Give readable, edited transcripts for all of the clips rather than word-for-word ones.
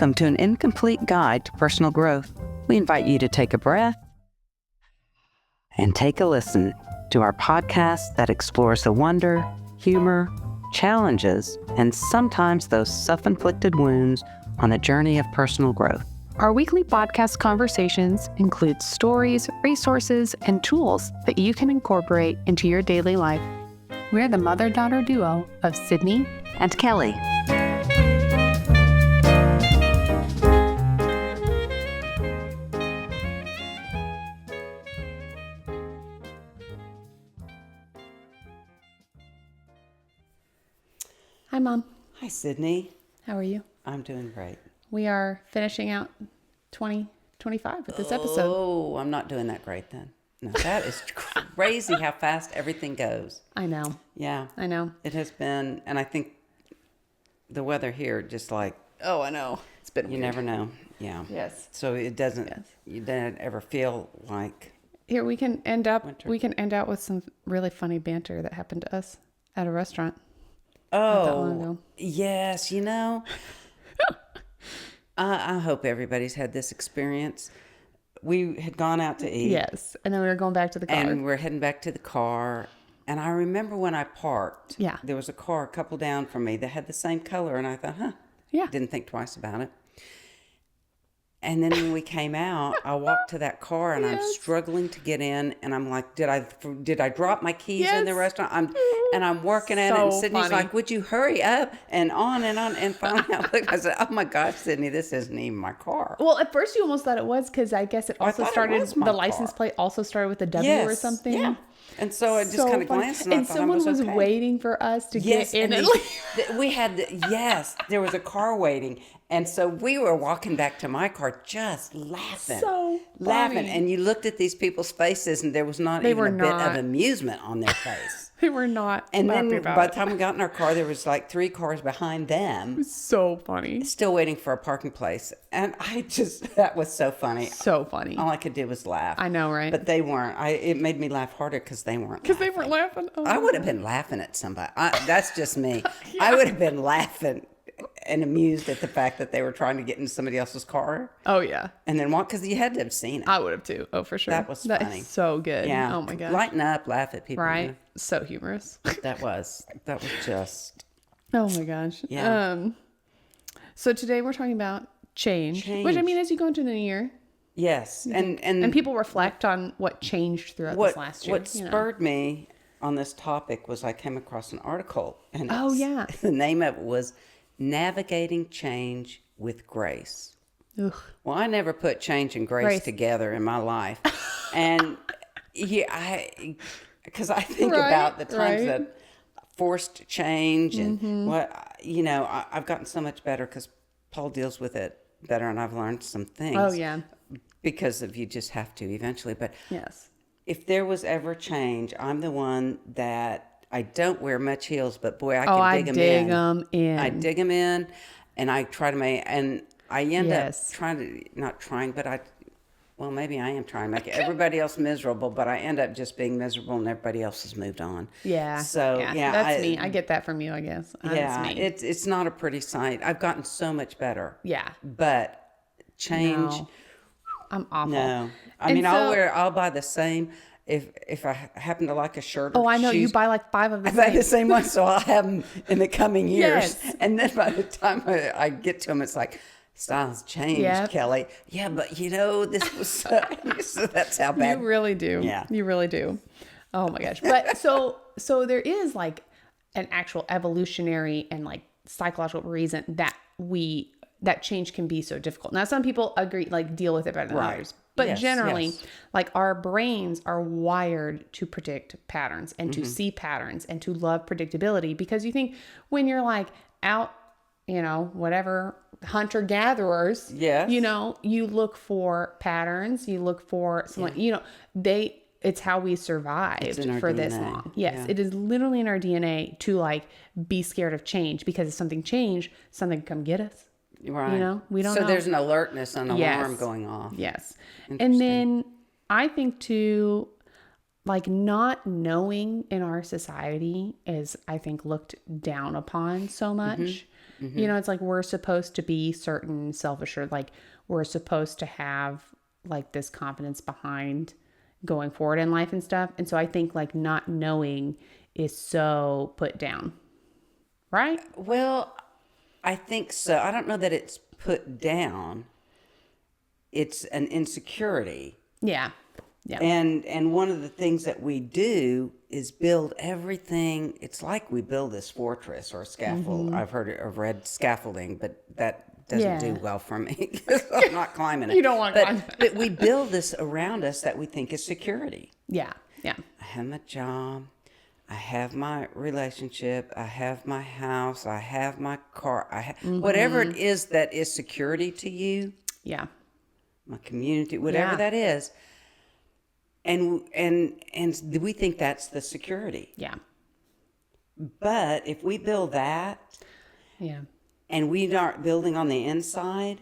Welcome to an incomplete guide to personal growth. We invite you to take a breath and take a listen to our podcast that explores the wonder, humor, challenges, and sometimes those self-inflicted wounds on a journey of personal growth. Our weekly podcast conversations include stories, resources, and tools that you can incorporate into your daily life. We're the mother-daughter duo of Sydney and Kelly. Hi, Mom. Hi, Sydney. How are you? I'm doing great. We are finishing out 2025 with this episode. Oh, I'm not doing that great then. No, that is crazy how fast everything goes. I know. Yeah. I know. It has been, and I think the weather here just like, oh, I know. It's been you weird. never know. Yeah. Yes. So it doesn't, you don't ever feel like Here, we can end winter. out with some really funny banter that happened to us at a restaurant. Oh, Not that long ago. yes. You know, I hope everybody's had this experience. We had gone out to eat. Yes. And then we were going back to the car. And we're heading back to the car. And I remember when I parked, there was a car a couple down from me that had the same color. And I thought, didn't think twice about it. And then when we came out, I walked to that car and I'm struggling to get in. And I'm like, did I drop my keys in the restaurant? I'm working at it. And Sydney's like, would you hurry up? And on and on. And finally I looked, I said, oh my gosh, Sydney, this isn't even my car. Well, at first you almost thought it was because I guess it also started, the license plate also started with a W or something. Yeah. And so I just kind of glanced and I thought someone I was okay. waiting for us to get in. And we had, there was a car waiting. And so we were walking back to my car just laughing. So laughing. And you looked at these people's faces and there was not even a bit of amusement on their face. They were not. And then by the time we got in our car, there was like 3 cars behind them. It was so funny. Still waiting for a parking place. And that was so funny. So funny. All I could do was laugh. I know, right? But they weren't. It made me laugh harder because they weren't. Because they weren't laughing. Oh, I would have been laughing at somebody. That's just me. I would have been laughing and amused at the fact that they were trying to get into somebody else's car. Oh, yeah. And then walk, because you had to have seen it. I would have too. Oh, for sure. That was funny. That is so good. Yeah. Oh, my gosh. Lighten up, laugh at people. Right. Yeah. So humorous. That was just. Oh, my gosh. Yeah. So today we're talking about change. Which, I mean, as you go into the new year. Yes. And people reflect on what changed throughout this last year. What spurred me on this topic was I came across an article. And the name of it was Navigating Change with Grace. Ugh. Well, I never put change and grace together in my life. And because I think about the times that forced change and I've gotten so much better because Paul deals with it better and I've learned some things. Oh, yeah. Because you just have to eventually. But yes, if there was ever change, I'm the one that I don't wear much heels, but boy, I can dig them in. I dig them in, and I try to make, and I end up maybe I am trying to make everybody else miserable, but I end up just being miserable and everybody else has moved on. Yeah. So, that's me. I get that from you, I guess. Yeah. It's not a pretty sight. I've gotten so much better. Yeah. But change. No. I'm awful. No. I'll buy the same. If I happen to like a shirt or I know. shoes, You buy like 5 of the I buy the same one, so I'll have them in the coming years. Yes. And then by the time I get to them, it's like, styles changed, Kelly. Yeah, but this was so that's how bad. You really do. Yeah. You really do. Oh my gosh. But so there is like an actual evolutionary and like psychological reason that change can be so difficult. Now, some people deal with it better than others. But generally, like our brains are wired to predict patterns and to see patterns and to love predictability, because you think when you're like out, whatever, hunter-gatherers, you look for patterns, you look for someone, it's how we survived for this long. Yes, it is literally in our DNA to like be scared of change, because if something changed, something can come get us. Right. We don't know. So there's an alertness, an alarm going off. Yes. And then I think too, like not knowing in our society is, I think, looked down upon so much. You know, it's like we're supposed to be certain, self-assured, like we're supposed to have like this confidence behind going forward in life and stuff. And so I think like not knowing is so put down, right? Well, I think so. I don't know that it's put down. It's an insecurity. Yeah. Yeah. And one of the things that we do is build everything. It's like we build this fortress or scaffold. I've read scaffolding, but that doesn't do well for me because I'm not climbing it. You don't want to climb it. But we build this around us that we think is security. Yeah. Yeah. I have my job. I have my relationship. I have my house. I have my car. I have whatever it is that is security to you. Yeah. My community, whatever that is. And we think that's the security. Yeah. But if we build that, and we aren't building on the inside,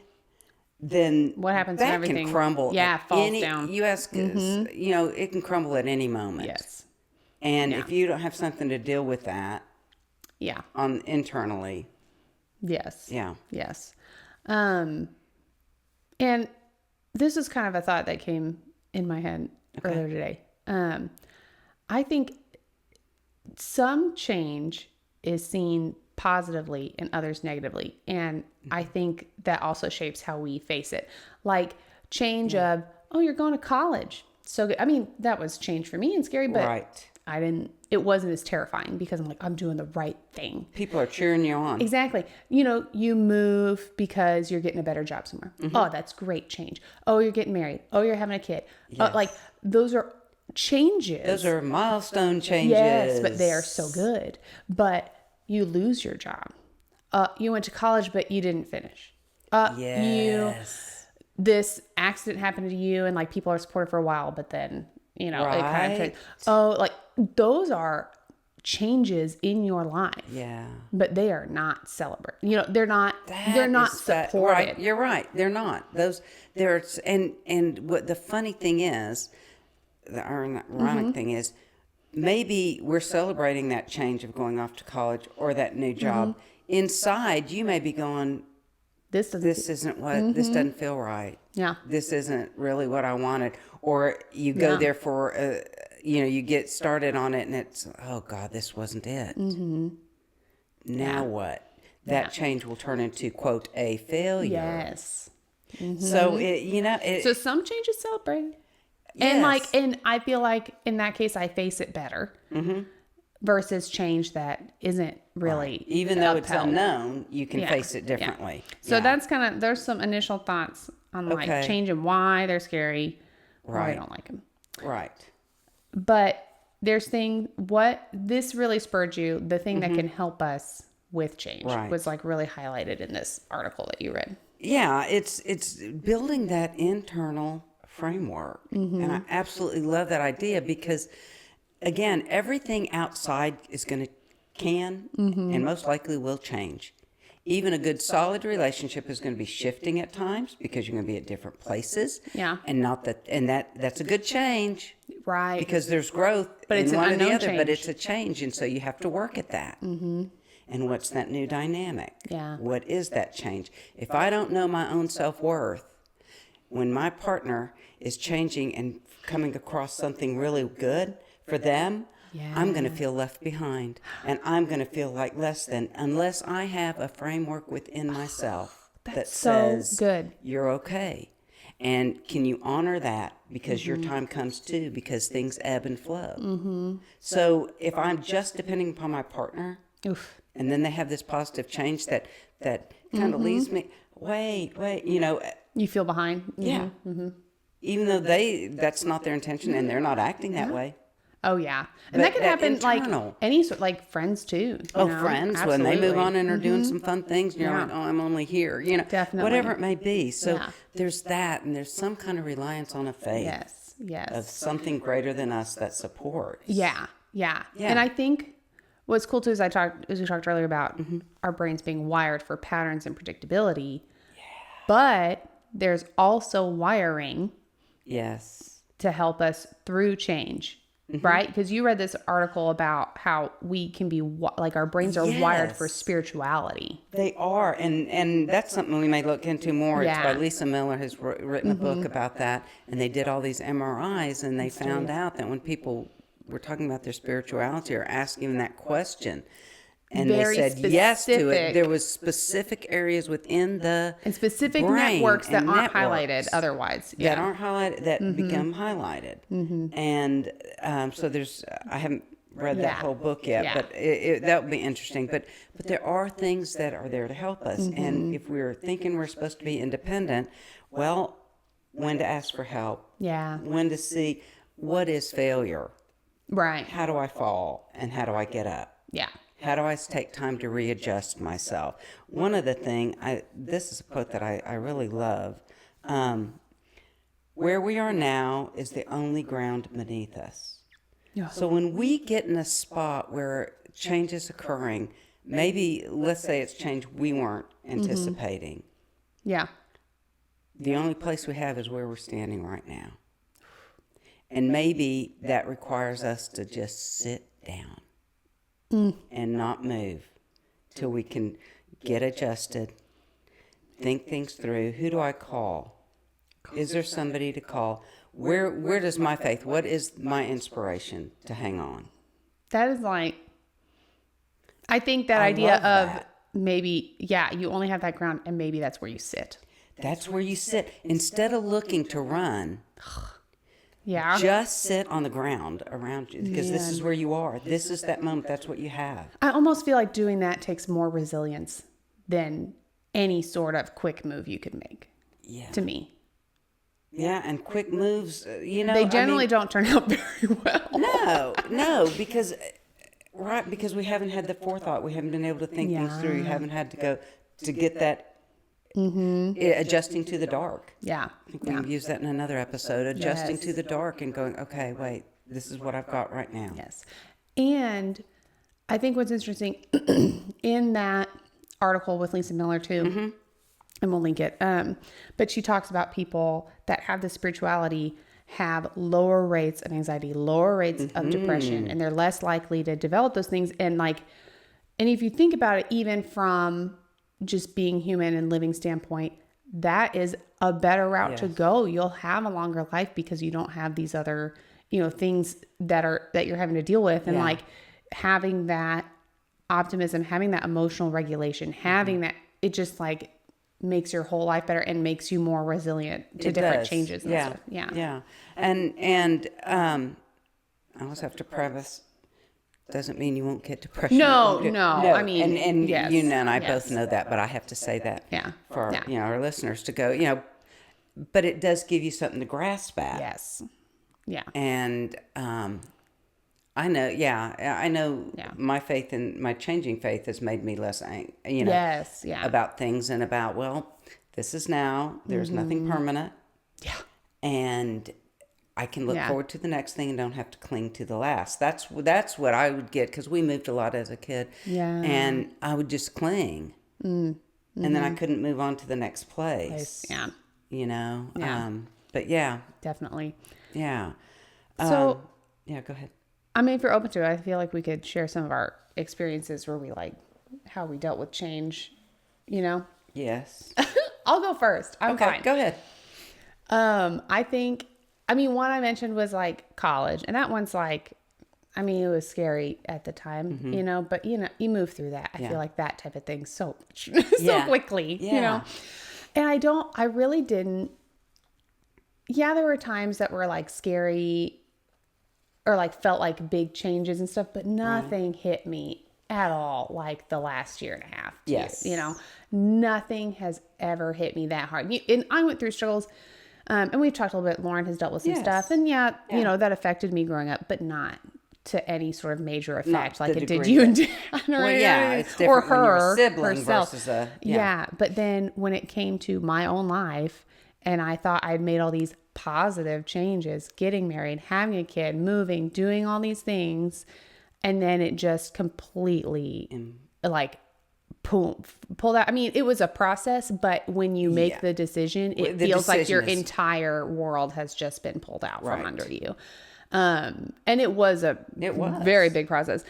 then what happens that when everything can crumble? Falls down. You ask, you know, it can crumble at any moment. Yes. And if you don't have something to deal with that, internally, yes, and this is kind of a thought that came in my head earlier today. I think some change is seen positively and others negatively. And I think that also shapes how we face it. Like change of, oh, you're going to college. So good. I mean, that was change for me and scary, but it wasn't as terrifying because I'm like, I'm doing the right thing. People are cheering you on. Exactly. You know, you move because you're getting a better job somewhere. Oh, that's great change. Oh, you're getting married. Oh, you're having a kid. Like those are changes. Those are milestone changes. Yes, but they are so good. But you lose your job. You went to college, but you didn't finish. This accident happened to you and like people are supportive for a while, but then, you know, it kind of like those are changes in your life. Yeah. But they are not celebrated. You know, they're not supported. Right. You're right. They're not. And what the funny thing is, the ironic thing is, maybe we're celebrating that change of going off to college or that new job. Inside, you may be going, this doesn't feel right. Yeah. This isn't really what I wanted. Or you go there for, you get started on it and it's, oh God, this wasn't it. Now what? That change will turn into, quote, a failure. Yes. So, so some changes celebrated. Yes. And I feel like in that case, I face it better versus change that isn't really even though it's unknown, you can face it differently. So that's kind of, there's some initial thoughts on like change and why they're scary, why I don't like them. Right. But there's what this really spurred you, the thing that can help us with change was like really highlighted in this article that you read. Yeah, it's building that internal framework. And I absolutely love that idea because, again, everything outside is can and most likely will change. Even a good solid relationship is going to be shifting at times because you're going to be at different places. Yeah. And that's a good change. Right. Because there's growth but in it's one an or the other, change. but it's a change. And so you have to work at that. And what's that new dynamic? Yeah. What is that change? If I don't know my own self-worth, when my partner is changing and coming across something really good for them, I'm going to feel left behind and I'm going to feel like less than unless I have a framework within myself that says good. You're okay. And can you honor that because your time comes too because things ebb and flow. So if I'm just depending upon my partner and then they have this positive change that kind of leaves me, wait, you feel behind. Yeah. Even though that's not their intention and they're not acting that way. Oh yeah. And that can happen internal. Like any sort, like friends too. Friends. Absolutely. When they move on and are doing some fun things and you're like, oh, I'm only here, Definitely. Whatever it may be. So there's that and there's some kind of reliance on a faith. Yes. Of something greater than us that supports. Yeah. And I think what's cool too is we talked earlier about our brains being wired for patterns and predictability. Yeah. But there's also wiring. Yes. To help us through change. right? Because you read this article about how we can be like our brains are wired for spirituality. They are. And that's something we may look into more. Yeah. It's by Lisa Miller, who's written a book about that. And they did all these MRIs, and they found out that when people were talking about their spirituality or asking that question, and Very they said specific. yes to it, there was specific areas within the and specific brain networks that and aren't networks highlighted otherwise. that aren't highlighted, that become highlighted. And so there's, I haven't read that whole book yet, but that would be interesting. But there are things that are there to help us. And if we're thinking we're supposed to be independent, well, when to ask for help. Yeah. When to see what is failure. Right. How do I fall and how do I get up? Yeah. How do I take time to readjust myself? One of the things, this is a quote that I really love. Where we are now is the only ground beneath us. Yeah. So when we get in a spot where change is occurring, maybe, let's say it's change we weren't anticipating. Yeah. The only place we have is where we're standing right now. And maybe that requires us to just sit down. And not move till we can get adjusted, think things through. Who do I call? Is there somebody to call? Where does my faith, what is my inspiration to hang on? That is like, I think that idea of maybe, you only have that ground and maybe that's where you sit. That's where you sit. Instead of looking to run, just sit on the ground around you, because this is where you are. This is that moment. That's what you have. I almost feel like doing that takes more resilience than any sort of quick move you could make. Yeah. To me. Yeah, and quick moves, they generally don't turn out very well. No, because we haven't had the forethought. We haven't been able to think things through. You haven't had to go to get that. Adjusting to the dark. Yeah. I think we can use that in another episode. Adjusting to the dark and going, okay, wait, this is what I've got right now. Yes. And I think what's interesting in that article with Lisa Miller too, and we'll link it, but she talks about people that have this spirituality have lower rates of anxiety, lower rates of depression, and they're less likely to develop those things. And if you think about it, even from just being human and living standpoint, that is a better route to go. You'll have a longer life because you don't have these other, things that you're having to deal with. And having that optimism, having that emotional regulation, having that, it just makes your whole life better and makes you more resilient to different changes. And stuff. Yeah. And I always have to preface, doesn't mean you won't get depression. No. I mean, and yes, you and I both know that, but I have to say that for our listeners to go, but it does give you something to grasp at. Yes. Yeah. And I know my faith and my changing faith has made me less about things and about, well, this is now, there's nothing permanent. Yeah. And I can look forward to the next thing and don't have to cling to the last. That's what I would get, because we moved a lot as a kid. Yeah. And I would just cling. And then I couldn't move on to the next place. Yeah. Yeah. But definitely. Yeah. So go ahead. I mean, if you're open to it, I feel like we could share some of our experiences where we how we dealt with change, Yes. I'll go first. I'm fine. Go ahead. One I mentioned was college, and that one's it was scary at the time, but you move through that. I feel like that type of thing so quickly, and I really didn't. Yeah, there were times that were scary or felt like big changes and stuff, but nothing hit me at all the last year and a half. Yes. Nothing has ever hit me that hard. And I went through struggles. And we've talked a little bit, Lauren has dealt with some stuff, and that affected me growing up, but not to any sort of major effect like it did you and Dan, it's different or her, when you're a sibling herself. Versus But then when it came to my own life, and I thought I'd made all these positive changes, getting married, having a kid, moving, doing all these things, and then it just completely pulled out. I mean, it was a process, but when you make the decision, it feels like your entire world has just been pulled out from under you. And it was a very big process.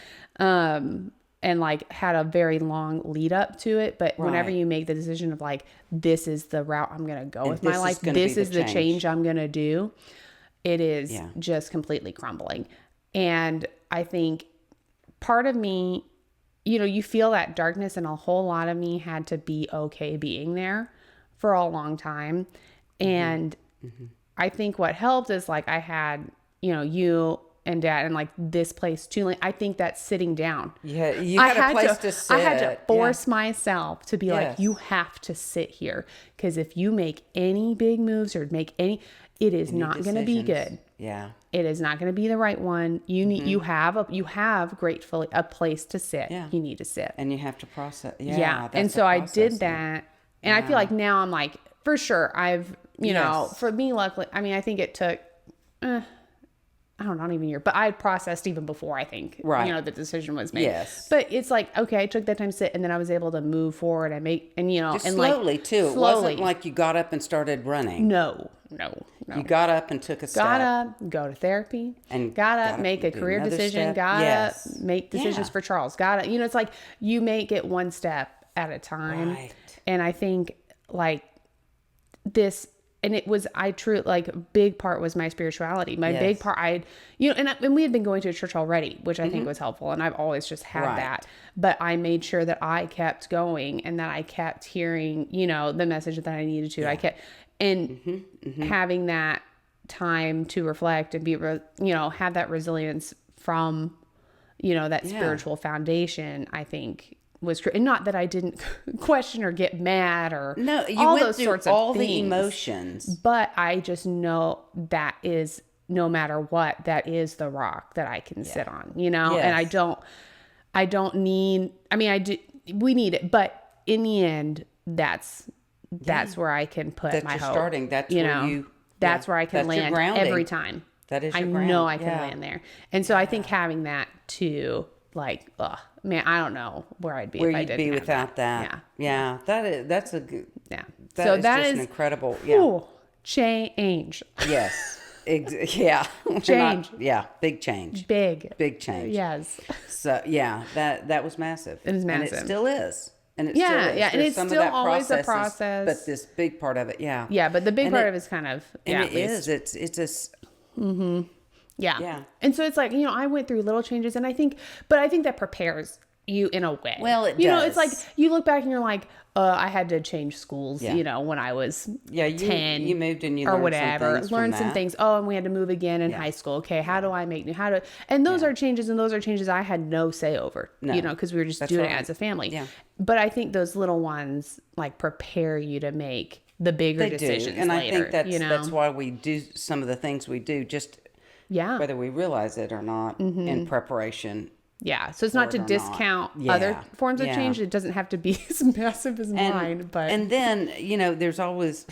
And like had a very long lead up to it. But whenever you make the decision of like, this is the route I'm going to go with my life, this is the change I'm going to do, it is just completely crumbling. And I think part of me, you know, you feel that darkness, and a whole lot of me had to be okay being there for a long time. And I think what helped is like I had, you know, you and Dad and like this place too. Like, I think that's sitting down. Yeah, you had a place to sit. I had to force myself to be like, you have to sit here, because if you make any big moves or make any, it is not going to be good. Yeah, it is not going to be the right one. You need you have gratefully a place to sit. Yeah. You need to sit, and you have to process. And so I did that, and I feel like now I'm like, for sure, I've you know, for me, luckily, I mean, I think it took. I don't know, not even a year, but I had processed even before, I think, you know, the decision was made. Yes. But it's like, okay, I took that time to sit, and then I was able to move forward and you know, just and slowly like, too. It wasn't like you got up and started running. No. You got up and took a step. Got up, go to therapy, and got up, make a career decision, got up, make decisions for Charles, got up. You know, it's like you make it one step at a time. Right. And I think like this, and it was, I truly, like, big part was my spirituality. My big part, you know, and we had been going to a church already, which I think was helpful. And I've always just had that. But I made sure that I kept going and that I kept hearing, you know, the message that I needed to. I kept, and having that time to reflect and be, you know, have that resilience from, you know, that spiritual foundation, I think was, and not that I didn't question or get mad or all those sorts of all things, the emotions, but I just know that is, no matter what, that is the rock that I can sit on, you know. And I don't need, I mean, we need it, but in the end, that's where I can put my hope. Starting. That's you where know, that's where I can land every time. That is your I ground. know I can land there. And so I think having that too, like, man, I don't know where I'd be if I didn't be have without that. Yeah. That's a good. Yeah. So that is just an incredible. Yeah. Change. Yes. Yeah. Change. Big change. Big change. Yes. So yeah, that was massive. It was massive. And it still is. And it still is. And There's it's some still of that always a process. But this big part of it, Yeah, but the big part of it is kind of, and it is. It's just. Yeah. And so it's like, you know, I went through little changes, and I think that prepares you in a way. Well, it does. You know, it's like you look back and you're like, I had to change schools, you know, when I was 10. You moved and you or learned whatever. Some things learned some things. Oh, and we had to move again in high school. Okay, how do I make new? And those are changes, and those are changes I had no say over, you know, because we were just doing it as a family. Yeah. But I think those little ones like prepare you to make the bigger decisions and later. I think you know? that's why we do some of the things we do, just whether we realize it or not, in preparation. Yeah, so it's not to discount other forms of change. It doesn't have to be as massive as mine. But and then, you know, there's always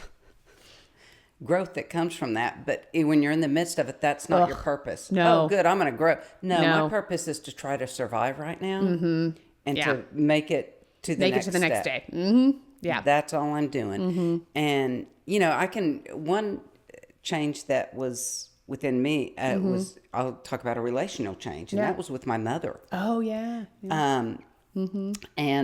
growth that comes from that. But when you're in the midst of it, that's not your purpose. No. Oh, good, I'm going to grow. No, my purpose is to try to survive right now and to make it to the next day. Mm-hmm. Yeah, that's all I'm doing. And you know, one change that was within me was, I'll talk about a relational change, and that was with my mother. Oh yeah. And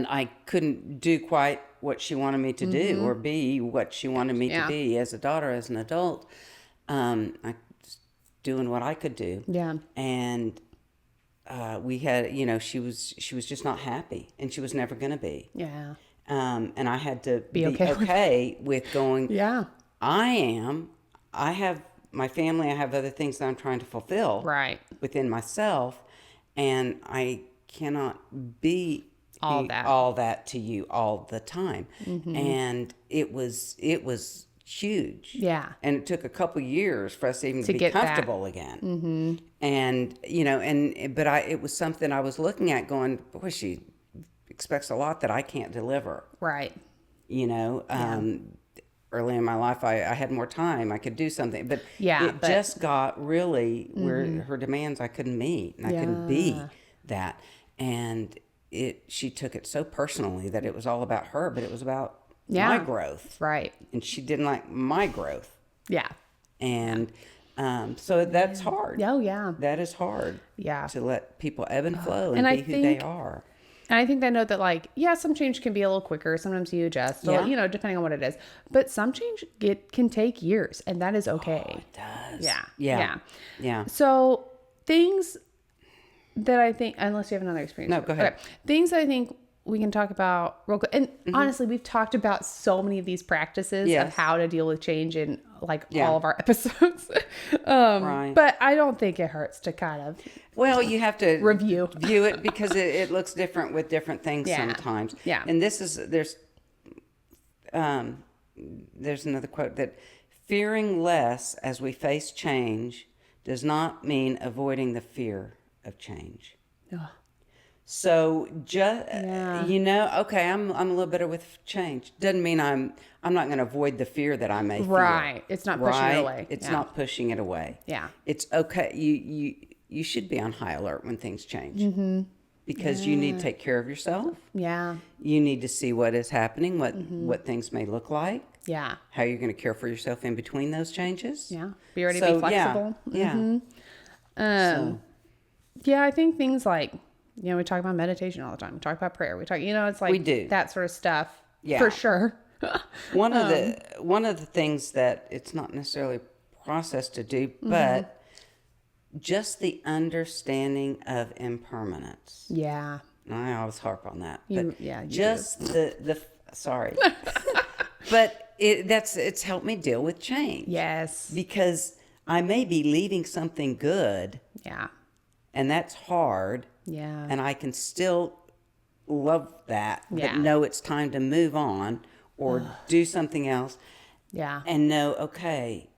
I couldn't do quite what she wanted me to do, or be what she wanted me to be as a daughter, as an adult. I was doing what I could do. Yeah. And we had, you know, she was just not happy, and she was never going to be. Yeah. And I had to be okay with going. Yeah. I have my family, I have other things that I'm trying to fulfill within myself, and I cannot be all that to you all the time. And it was huge. Yeah. And it took a couple years for us even to be comfortable again. And, you know, but it was something I was looking at going, boy, she expects a lot that I can't deliver. Right. You know, early in my life, I had more time. I could do something. But it just got really where her demands I couldn't meet. And I couldn't be that. And she took it so personally that it was all about her, but it was about my growth. Right. And she didn't like my growth. Yeah. And So that's hard. Oh, yeah. That is hard. Yeah. To let people ebb and flow and be who they are. And I think they know that, like, yeah, some change can be a little quicker. Sometimes you adjust, you know, depending on what it is. But some change can take years, and that is okay. Oh, it does. Yeah. Yeah. Yeah. Yeah. So things that I think, unless you have another experience. No, go ahead. Okay. Things that I think we can talk about real quick. And honestly, we've talked about so many of these practices of how to deal with change in like all of our episodes. Right. But I don't think it hurts to kind of you have to view it because it looks different with different things sometimes. Yeah. And there's another quote that fearing less as we face change does not mean avoiding the fear of change. Ugh. So you know, okay, I'm a little better with change. Doesn't mean I'm not going to avoid the fear that I may feel. Right. It's not pushing it away. It's not pushing it away. Yeah. It's okay. You should be on high alert when things change. Because you need to take care of yourself. Yeah. You need to see what is happening, what things may look like. Yeah. How you're going to care for yourself in between those changes. Yeah. Be ready to be flexible. Yeah. Yeah, I think things like, you know, we talk about meditation all the time. We talk about prayer. We talk, you know, it's like we do. That sort of stuff. Yeah. For sure. One of the things that it's not necessarily a process to do, but just the understanding of impermanence. Yeah. I always harp on that. You just the sorry. But it's helped me deal with change. Yes. Because I may be leaving something good. Yeah. And that's hard. Yeah. And I can still love that, Yeah. but know it's time to move on or do something else. Yeah. And know, okay,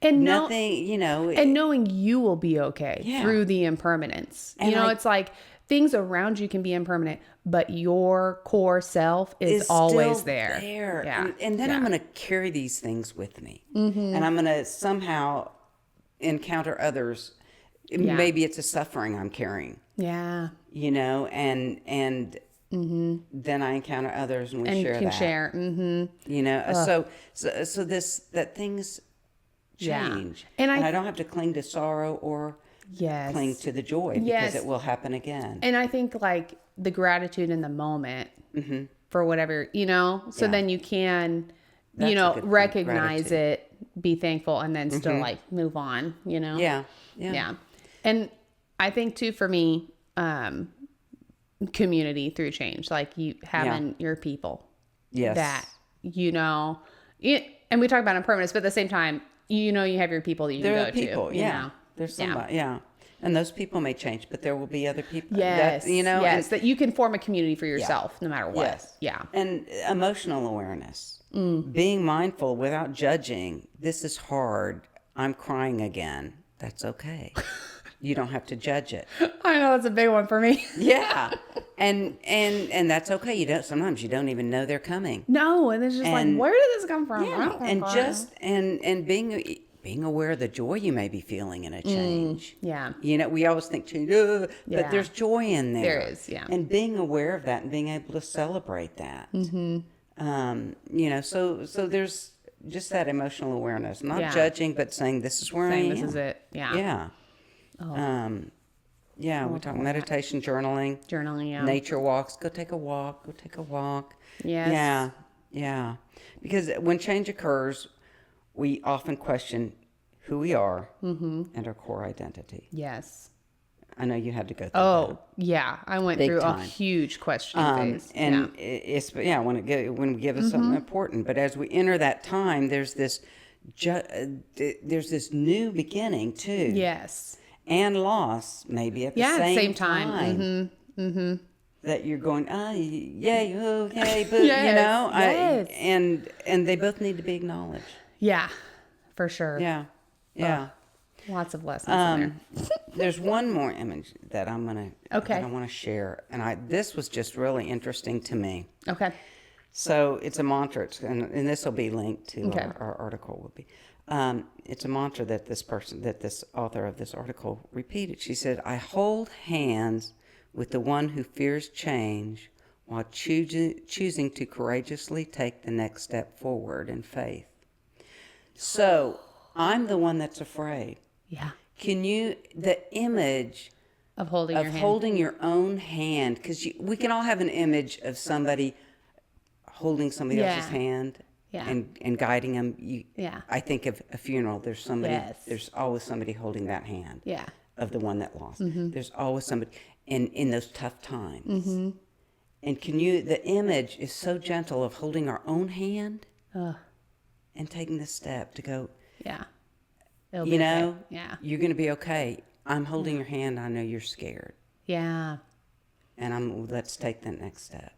and nothing, you know. And knowing you will be okay through the impermanence. And you know, it's like things around you can be impermanent, but your core self is always there. Yeah. And then I'm going to carry these things with me. And I'm going to somehow encounter others. Maybe it's a suffering I'm carrying. Yeah. You know, and then I encounter others and we share that. And can share. Mm-hmm. You know, so that things change. Yeah. And I don't have to cling to sorrow or cling to the joy because it will happen again. And I think like the gratitude in the moment for whatever, you know, so then you can, you know, recognize it, be thankful, and then still like move on, you know? Yeah. And I think too, for me, community through change, like you having your people that, you know, and we talk about impermanence, but at the same time, you know, you have your people that you can go to. You know? There's somebody, and those people may change, but there will be other people. Yes, that, you know, that you can form a community for yourself, no matter what. Yes. Yeah, and emotional awareness, being mindful without judging. This is hard. I'm crying again. That's okay. You don't have to judge it. I know that's a big one for me. Yeah, and that's okay. Sometimes you don't even know they're coming. No, and it's just like, where did this come from? Yeah, and being aware of the joy you may be feeling in a change. Yeah, you know, we always think change, but there's joy in there. There is, yeah, and being aware of that and being able to celebrate that. You know, so there's just that emotional awareness, not judging, but saying this is where I am. This is it. Yeah. Yeah. We talk meditation, journaling, nature walks. Go take a walk. Yes. Yeah. Because when change occurs, we often question who we are and our core identity. Yes. I know you had to go through that. Yeah. I went through a huge questioning phase. And when we give us something important. But as we enter that time, there's this new beginning too. Yes. And loss, maybe at the same time. That you're going, yay, oh, yay, boo, you know? And they both need to be acknowledged. Yeah, for sure. Yeah. Lots of lessons in there. There's one more image that I want to share. And this was just really interesting to me. Okay. So it's a mantra, and this will be linked to our article will be. It's a mantra that this author of this article repeated. She said, I hold hands with the one who fears change while choosing to courageously take the next step forward in faith. So I'm the one that's afraid. Yeah. The image of holding your own hand, because we can all have an image of somebody holding somebody else's hand and guiding them. I think of a funeral. There's somebody. There's always somebody holding that hand. Of the one that lost. There's always somebody in those tough times. And the image is so gentle of holding our own hand and taking the step to go. You're going to be okay. I'm holding your hand. I know you're scared. And let's take that next step.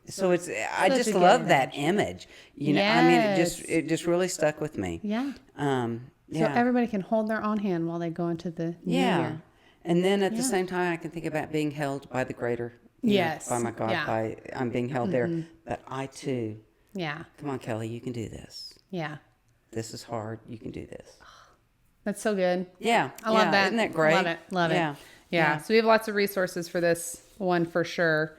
So I just love that image. I mean, it just really stuck with me. So everybody can hold their own hand while they go into the new year. And then at the same time, I can think about being held by the greater. By my God, I'm being held there. But I too. Come on, Kelly, you can do this. This is hard. You can do this. That's so good. I love that. Isn't that great? Love it. Yeah. So we have lots of resources for this one for sure.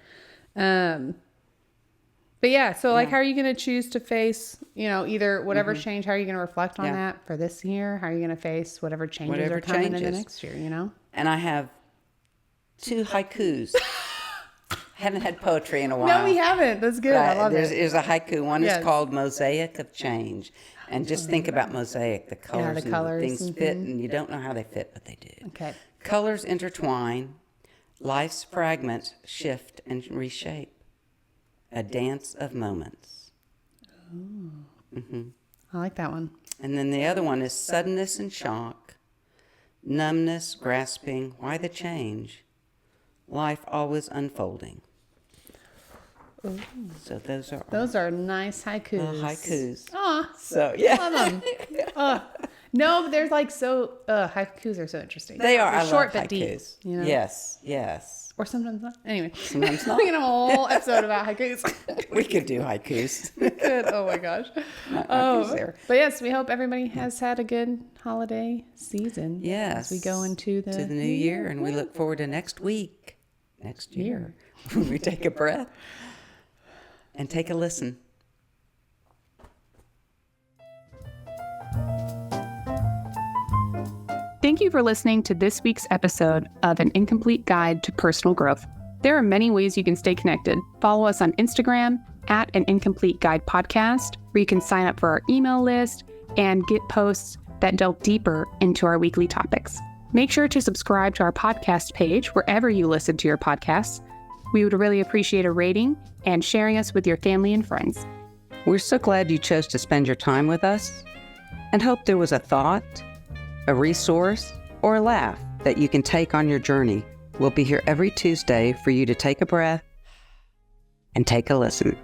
But so like, how are you going to choose to face, either whatever change, how are you going to reflect on that for this year? How are you going to face whatever changes are coming in the next year, And I have 2 haikus. Haven't had poetry in a while. No, we haven't. That's good. I love it. There's a haiku. One is called Mosaic of Change. And just think about mosaic, the colors, and the things fit, and you don't know how they fit, but they do. Okay. Colors intertwine, life's fragments shift and reshape. A dance of moments. I like that one. And then the other one is suddenness and shock, numbness, grasping, why the change? Life always unfolding. Ooh. So those are nice haikus. Haikus. Oh, so love them. No, but there's haikus are so interesting. They are. They're short but haikus. Deep. Yes. Or sometimes not. Anyway, sometimes not. We can have a whole episode about haikus. We could do haikus. We could. Oh my gosh. But yes, we hope everybody has had a good holiday season. Yes. As we go into the new year, and we look forward to next year, when we take a breath and take a listen. Thank you for listening to this week's episode of An Incomplete Guide to Personal Growth. There are many ways you can stay connected. Follow us on Instagram at An Incomplete Guide Podcast, where you can sign up for our email list and get posts that delve deeper into our weekly topics. Make sure to subscribe to our podcast page wherever you listen to your podcasts. We would really appreciate a rating and sharing us with your family and friends. We're so glad you chose to spend your time with us, and hope there was a thought, a resource, or a laugh that you can take on your journey. We'll be here every Tuesday for you to take a breath and take a listen.